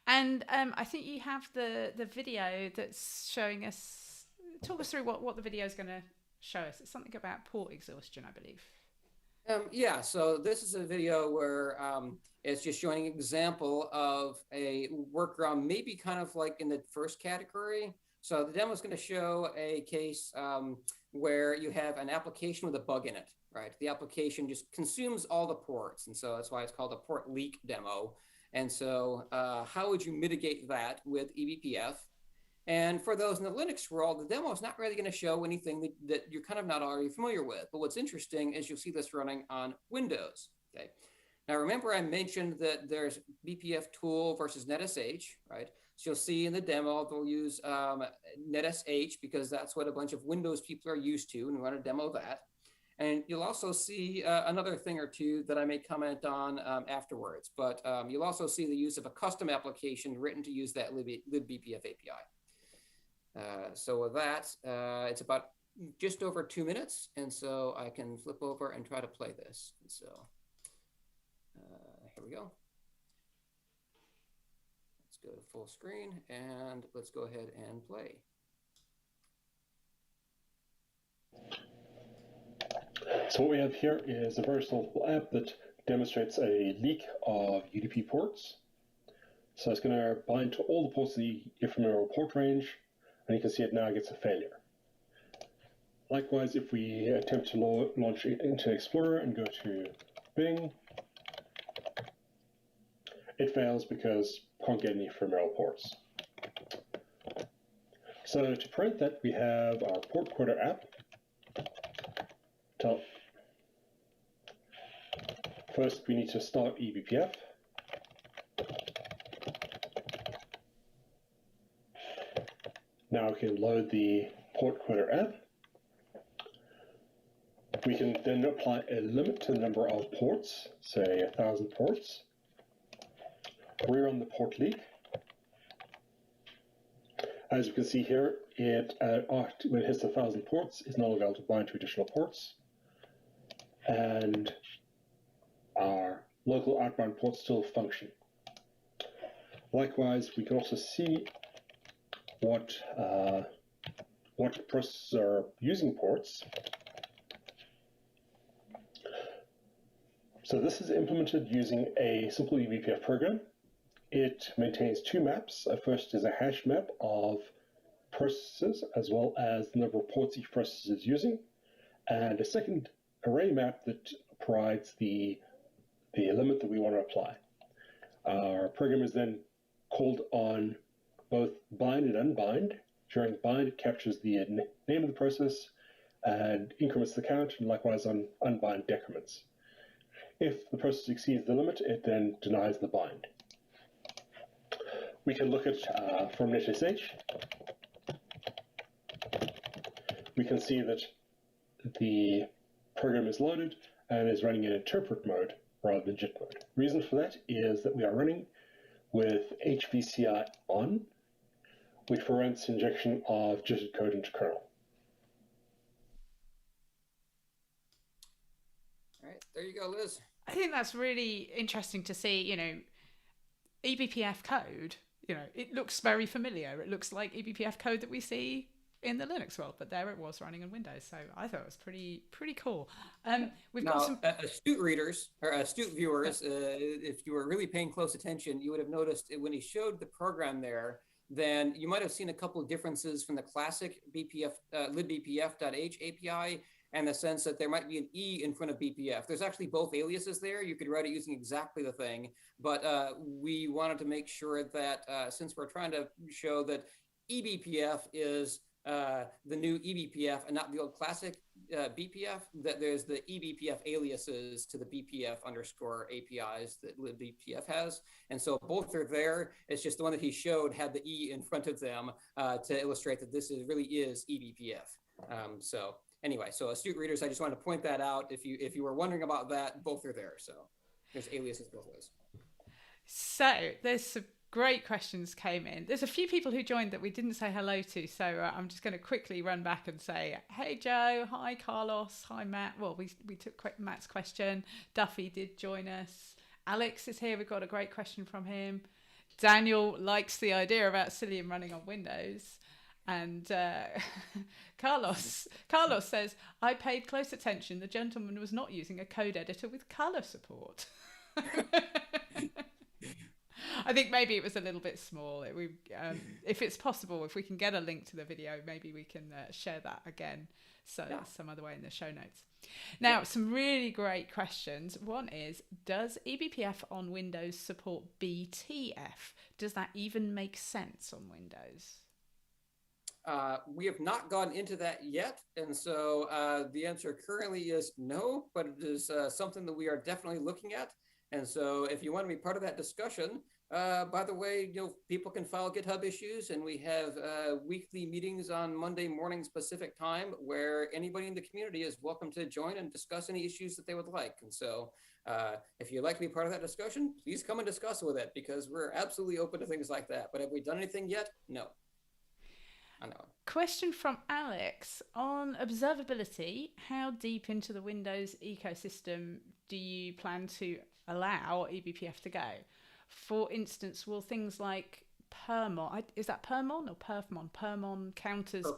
And I think you have the video that's showing us, talk us through what the video is going to show us. It's something about port exhaustion, I believe. Yeah, so this is a video where it's just showing an example of a workaround, maybe kind of like in the first category. So the demo is going to show a case where you have an application with a bug in it, right? The application just consumes all the ports. And so that's why it's called a port leak demo. And so how would you mitigate that with eBPF? And for those in the Linux world, the demo is not really going to show anything that you're kind of not already familiar with. But what's interesting is you'll see this running on Windows. Okay. Now, remember I mentioned that there's BPF tool versus netsh, right? So you'll see in the demo, they'll use netsh because that's what a bunch of Windows people are used to, and we want to demo that. And you'll also see another thing or two that I may comment on afterwards. But you'll also see the use of a custom application written to use that libbpf API. So with that, it's about just over 2 minutes. And so I can flip over and try to play this. And so here we go. Let's go to full screen and let's go ahead and play. So what we have here is a very simple app that demonstrates a leak of UDP ports. So it's going to bind to all the ports of the ephemeral port range, and you can see it now gets a failure. Likewise, if we attempt to launch Internet Explorer and go to Bing, it fails because can't get any ephemeral ports. So to print that, we have our port quoter app. First, we need to start eBPF. Now we can load the port quoter app. We can then apply a limit to the number of ports, say 1,000 ports. Rerun the port leak. As you can see here, when it hits 1,000 ports, it's not available to bind to additional ports. And our local outbound ports still function. Likewise, we can also see what processes are using ports. So this is implemented using a simple eBPF program. It maintains two maps. First is a hash map of processes as well as the number of ports each process is using, and a second array map that provides the limit that we want to apply. Our program is then called on both bind and unbind. During bind, it captures the name of the process and increments the count, and likewise on unbind decrements. If the process exceeds the limit, it then denies the bind. We can look at from netsh. We can see that the program is loaded and is running in interpret mode rather than JIT mode. Reason for that is that we are running with HVCI on, which prevents injection of JIT code into kernel. All right, there you go, Liz. I think that's really interesting to see, eBPF code, it looks very familiar. It looks like eBPF code that we see in the Linux world, but there it was running in Windows. So I thought it was pretty cool. We've got some astute readers or astute viewers. If you were really paying close attention, you would have noticed when he showed the program there, then you might have seen a couple of differences from the classic BPF libbpf.h API, and the sense that there might be an E in front of BPF. There's actually both aliases there. You could write it using exactly the thing, but we wanted to make sure that since we're trying to show that eBPF is the new eBPF and not the old classic BPF, that there's the eBPF aliases to the BPF underscore APIs that libBPF has. And so both are there. It's just the one that he showed had the E in front of them to illustrate that this really is eBPF. So anyway, so astute readers, I just wanted to point that out. If you were wondering about that, both are there. So there's aliases both ways. So there's some great questions came in. There's a few people who joined that we didn't say hello to. So I'm just going to quickly run back and say, hey, Joe. Hi, Carlos. Hi, Matt. Well, we took Matt's question. Duffy did join us. Alex is here. We've got a great question from him. Daniel likes the idea about Cilium running on Windows. And Carlos says, I paid close attention. The gentleman was not using a code editor with color support. I think maybe it was a little bit small. If it's possible, if we can get a link to the video, maybe we can share that again. So some other way in the show notes. Now, some really great questions. One is, does eBPF on Windows support BTF? Does that even make sense on Windows? We have not gone into that yet. And so the answer currently is no, but it is something that we are definitely looking at. And so if you want to be part of that discussion, by the way, people can file GitHub issues, and we have weekly meetings on Monday mornings Pacific time where anybody in the community is welcome to join and discuss any issues that they would like. And so if you'd like to be part of that discussion, please come and discuss with it, because we're absolutely open to things like that. But have we done anything yet? No. I know. Question from Alex on observability. How deep into the Windows ecosystem do you plan to allow eBPF to go? For instance, will things like Permon, is that Permon or Perfmon? Permon counters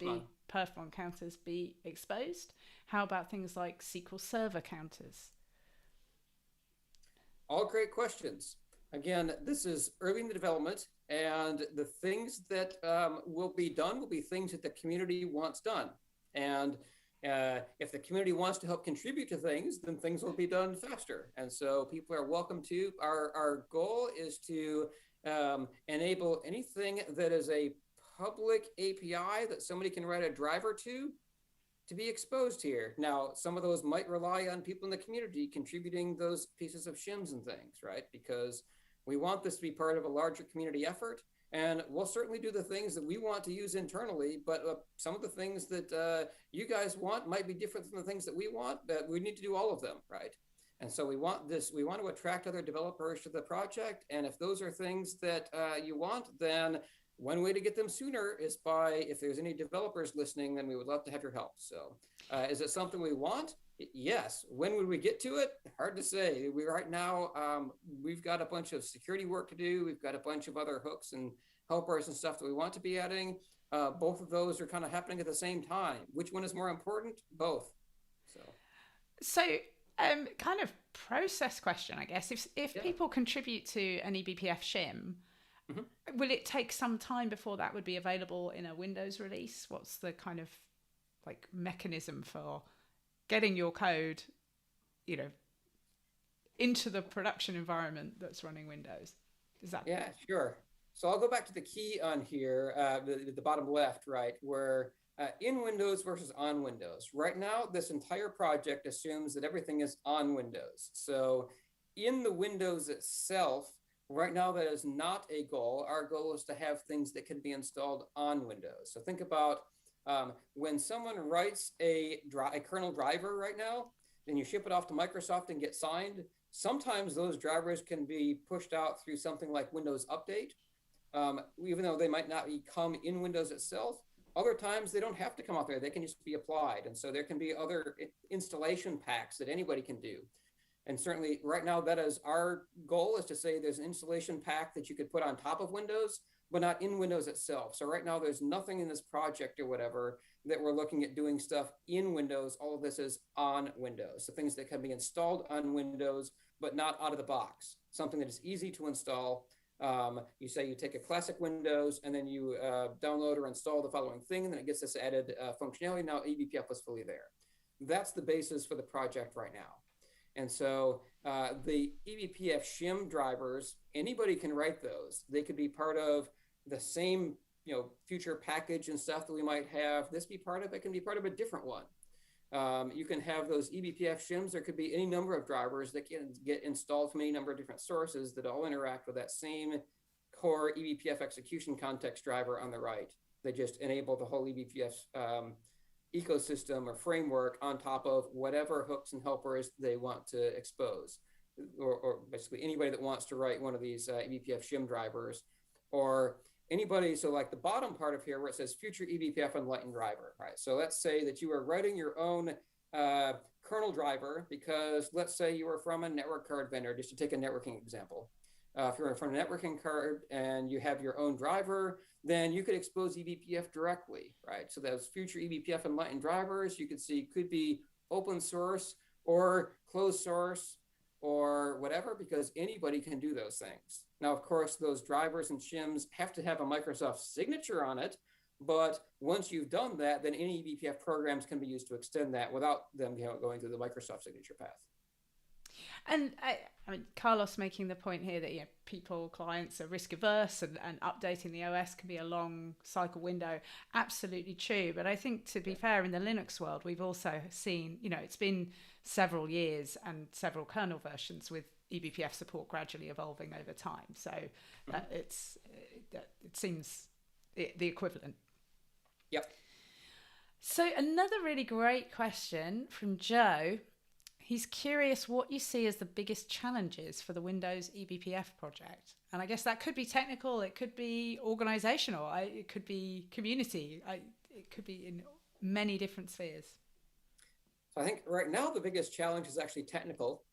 be exposed? How about things like SQL Server counters? All great questions. Again, this is early in the development, and the things that will be done will be things that the community wants done. And if the community wants to help contribute to things, then things will be done faster. And so people are welcome to. Our goal is to enable anything that is a public API that somebody can write a driver to be exposed here. Now, some of those might rely on people in the community contributing those pieces of shims and things, right? Because we want this to be part of a larger community effort. And we'll certainly do the things that we want to use internally, but some of the things that you guys want might be different than the things that we want, but we need to do all of them, right? And so we want to attract other developers to the project. And if those are things that you want, then one way to get them sooner is by, if there's any developers listening, then we would love to have your help. So is it something we want? Yes. When would we get to it? Hard to say. Right now, we've got a bunch of security work to do. We've got a bunch of other hooks and helpers and stuff that we want to be adding. Both of those are kind of happening at the same time. Which one is more important? Both. So kind of process question, I guess. If people contribute to an eBPF shim, will it take some time before that would be available in a Windows release? What's the kind of like mechanism for getting your code, into the production environment that's running Windows? Is that? Yeah, sure. So I'll go back to the key on here, the bottom left, right, where in Windows versus on Windows. Right now, this entire project assumes that everything is on Windows. So in the Windows itself, right now, that is not a goal. Our goal is to have things that can be installed on Windows. So think about when someone writes a kernel driver right now, then you ship it off to Microsoft and get signed. Sometimes those drivers can be pushed out through something like Windows Update, even though they might not come in Windows itself. Other times they don't have to come out there. They can just be applied. And so there can be other installation packs that anybody can do. And certainly right now, that is our goal, is to say there's an installation pack that you could put on top of Windows, but not in Windows itself. So right now, there's nothing in this project or whatever that we're looking at doing stuff in Windows. All of this is on Windows. So things that can be installed on Windows, but not out of the box. Something that is easy to install. You say you take a classic Windows and then you download or install the following thing, and then it gets this added functionality. Now eBPF was fully there. That's the basis for the project right now. And so the eBPF shim drivers, anybody can write those. They could be part of the same, future package and stuff that we might have. This be part of it, can be part of a different one. You can have those eBPF shims. There could be any number of drivers that can get installed from any number of different sources that all interact with that same core eBPF execution context driver on the right. They just enable the whole eBPF ecosystem or framework on top of whatever hooks and helpers they want to expose, or basically anybody that wants to write one of these eBPF shim drivers, or anybody. So like the bottom part of here where it says future eBPF enlightened driver, right? So let's say that you are writing your own kernel driver, because let's say you are from a network card vendor, just to take a networking example. If you're from a networking card and you have your own driver, then you could expose eBPF directly, right? So those future eBPF enlightened drivers, you could see could be open source or closed source or whatever, because anybody can do those things. Now, of course, those drivers and shims have to have a Microsoft signature on it, but once you've done that, then any eBPF programs can be used to extend that without them going through the Microsoft signature path. And I mean, Carlos making the point here that clients are risk averse, and updating the OS can be a long cycle window. Absolutely true. But I think, to be fair, in the Linux world, we've also seen, it's been several years and several kernel versions with eBPF support gradually evolving over time. So it seems the equivalent. Yep. So another really great question from Joe. He's curious what you see as the biggest challenges for the Windows eBPF project. And I guess that could be technical, it could be organizational, it could be community, it could be in many different spheres. So I think right now the biggest challenge is actually technical,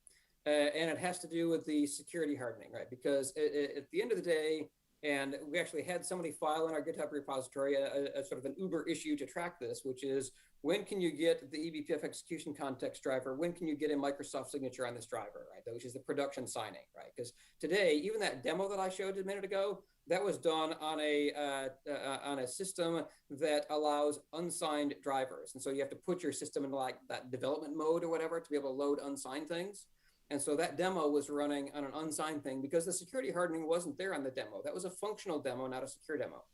and it has to do with the security hardening, right? Because at the end of the day, and we actually had somebody file in our GitHub repository a sort of an Uber issue to track this, which is, when can you get the eBPF execution context driver? When can you get a Microsoft signature on this driver, right? Which is the production signing, right? Because today, even that demo that I showed a minute ago, that was done on a system that allows unsigned drivers. And so you have to put your system in like that development mode or whatever to be able to load unsigned things. And so that demo was running on an unsigned thing because the security hardening wasn't there on the demo. That was a functional demo, not a secure demo.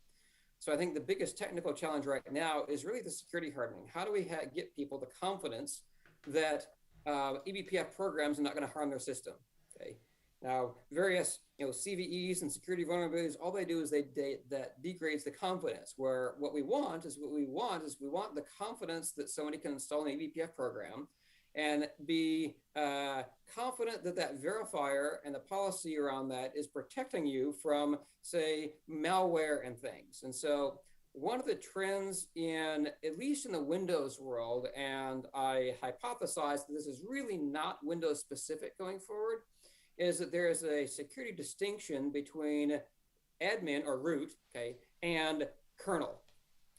So I think the biggest technical challenge right now is really the security hardening. How do we get people the confidence that eBPF programs are not going to harm their system? Okay. Now, various CVEs and security vulnerabilities, all they do is that degrades the confidence. Where what we want is we want the confidence that somebody can install an eBPF program and be confident that that verifier and the policy around that is protecting you from, say, malware and things. And so one of the trends in, at least in the Windows world, and I hypothesize that this is really not Windows specific going forward, is that there is a security distinction between admin or root, okay, and kernel.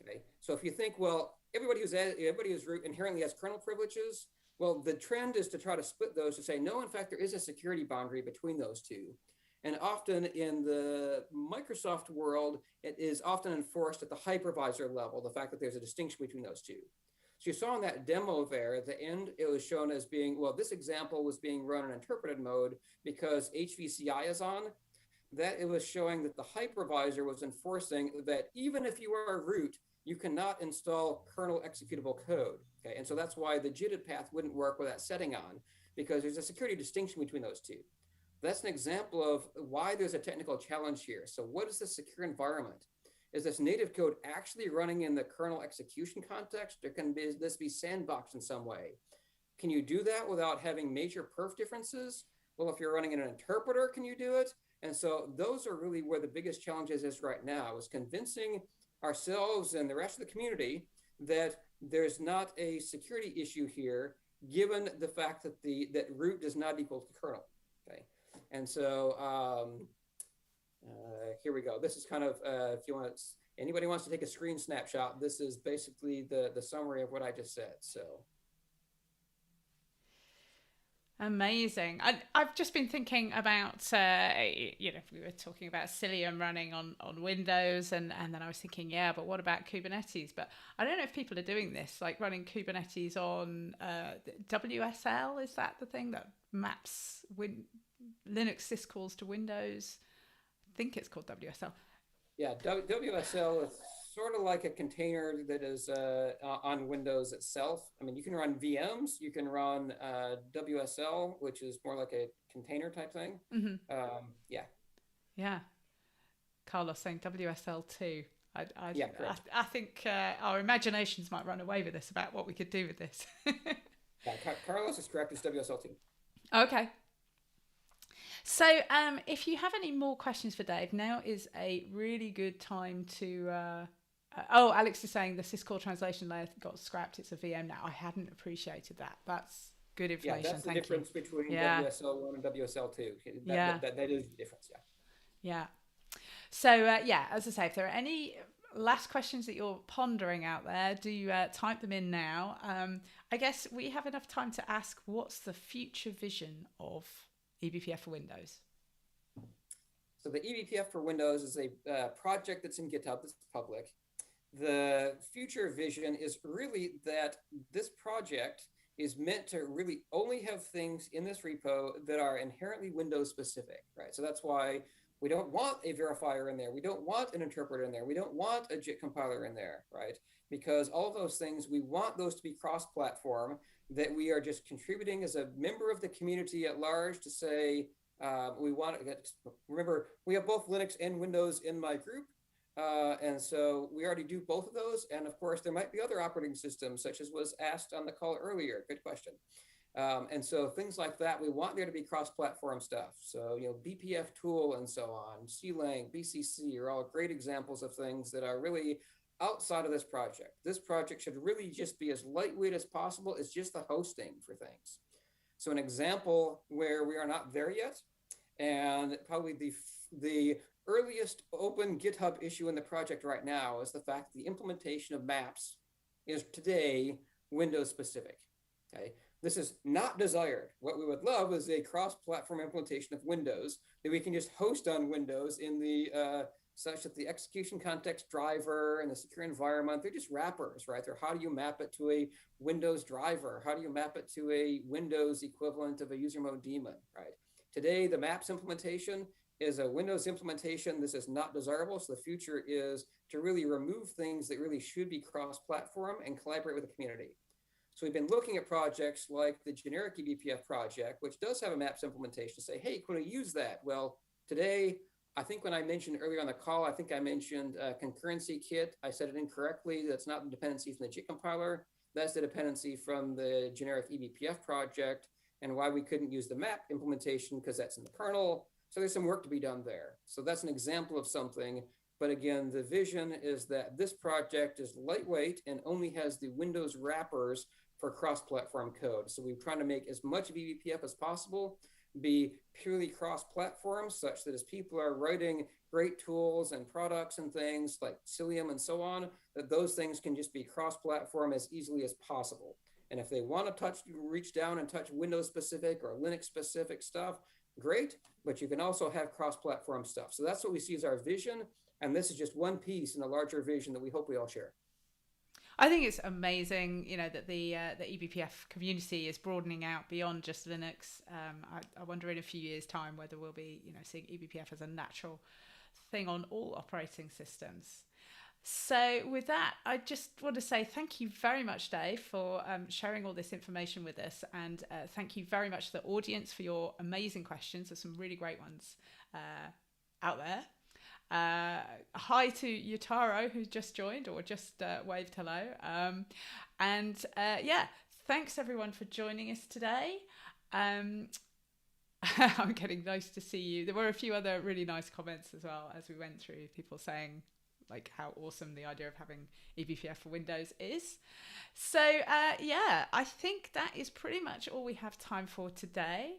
Okay, so if you think, well, everybody who's root inherently has kernel privileges. Well, the trend is to try to split those to say, no, in fact, there is a security boundary between those two. And often in the Microsoft world, it is often enforced at the hypervisor level, the fact that there's a distinction between those two. So you saw in that demo there, at the end, it was shown as being, well, this example was being run in interpreted mode because HVCI is on. That it was showing that the hypervisor was enforcing that even if you are root, you cannot install kernel executable code. Okay, and so that's why the JITted path wouldn't work with that setting on, because there's a security distinction between those two. That's an example of why there's a technical challenge here. So what is the secure environment? Is this native code actually running in the kernel execution context, or can this be sandboxed in some way? Can you do that without having major perf differences? Well, if you're running in an interpreter, can you do it? And so those are really where the biggest challenge is right now, is convincing ourselves and the rest of the community that there's not a security issue here, given the fact that that root does not equal to kernel. Okay, and so here we go. This is kind of if you want, anybody wants to take a screen snapshot, this is basically the summary of what I just said. So. Amazing. I've just been thinking about, we were talking about Cilium running on Windows, and then I was thinking, yeah, but what about Kubernetes? But I don't know if people are doing this, like running Kubernetes on WSL. Is that the thing that maps Linux syscalls to Windows? I think it's called WSL. Yeah, WSL is sort of like a container that is on Windows itself. I mean, you can run VMs, you can run WSL, which is more like a container type thing. Mm-hmm. Yeah. Yeah. Carlos saying WSL too. Yeah, correct. I think our imaginations might run away with us about what we could do with this. Yeah, Carlos is correct. It's WSL too. Okay. So if you have any more questions for Dave, now is a really good time to... Alex is saying the syscall translation layer got scrapped. It's a VM now. I hadn't appreciated that. That's good information. Yeah, that's the difference between WSL1 and WSL2. That is the difference, yeah. Yeah. So, as I say, if there are any last questions that you're pondering out there, do type them in now. I guess we have enough time to ask, what's the future vision of eBPF for Windows? So the eBPF for Windows is a project that's in GitHub, that's public. The future vision is really that this project is meant to really only have things in this repo that are inherently Windows specific, right? So that's why we don't want a verifier in there. We don't want an interpreter in there. We don't want a JIT compiler in there, right? Because all of those things, we want those to be cross-platform, that we are just contributing as a member of the community at large to say, we want to remember, we have both Linux and Windows in my group. And so we already do both of those. And of course, there might be other operating systems, such as was asked on the call earlier. Good question. And so things like that, we want there to be cross-platform stuff. So, BPF tool and so on, CLang, BCC are all great examples of things that are really outside of this project. This project should really just be as lightweight as possible. It's just the hosting for things. So an example where we are not there yet, and probably the earliest open GitHub issue in the project right now is the fact that the implementation of maps is today Windows specific. Okay, this is not desired. What we would love is a cross-platform implementation of Windows that we can just host on Windows in the such that the execution context driver and the secure environment, they're just wrappers, right? They're how do you map it to a Windows driver? How do you map it to a Windows equivalent of a user mode daemon, right? Today, the maps implementation is a Windows implementation. This is not desirable. So the future is to really remove things that really should be cross-platform and collaborate with the community. So we've been looking at projects like the generic eBPF project, which does have a maps implementation, say, hey, can we use that? Well, today, I think when I mentioned earlier on the call, I think I mentioned concurrency kit. I said it incorrectly. That's not the dependency from the JIT compiler. That's the dependency from the generic eBPF project, and why we couldn't use the map implementation because that's in the kernel. So there's some work to be done there. So that's an example of something. But again, the vision is that this project is lightweight and only has the Windows wrappers for cross-platform code. So we're trying to make as much of eBPF as possible be purely cross-platform, such that as people are writing great tools and products and things like Cilium and so on, that those things can just be cross-platform as easily as possible. And if they want to reach down and touch Windows-specific or Linux-specific stuff, great, but you can also have cross-platform stuff. So that's what we see as our vision, and this is just one piece in a larger vision that we hope we all share. I think it's amazing, that the eBPF community is broadening out beyond just Linux. I wonder in a few years' time whether we'll be, seeing eBPF as a natural thing on all operating systems. So with that, I just want to say thank you very much, Dave, for sharing all this information with us. And thank you very much to the audience for your amazing questions. There's some really great ones out there. Hi to Yutaro, who's just joined or just waved hello. Thanks everyone for joining us today. I'm getting nice to see you. There were a few other really nice comments as well as we went through, people saying like how awesome the idea of having eBPF for Windows is. So I think that is pretty much all we have time for today.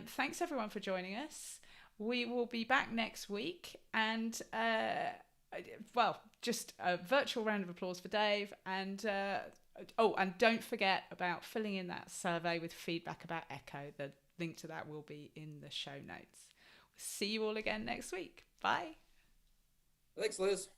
Thanks everyone for joining us. We will be back next week, and just a virtual round of applause for Dave. And and don't forget about filling in that survey with feedback about eCHO. The link to that will be in the show notes. See you all again next week. Bye. Thanks, Liz.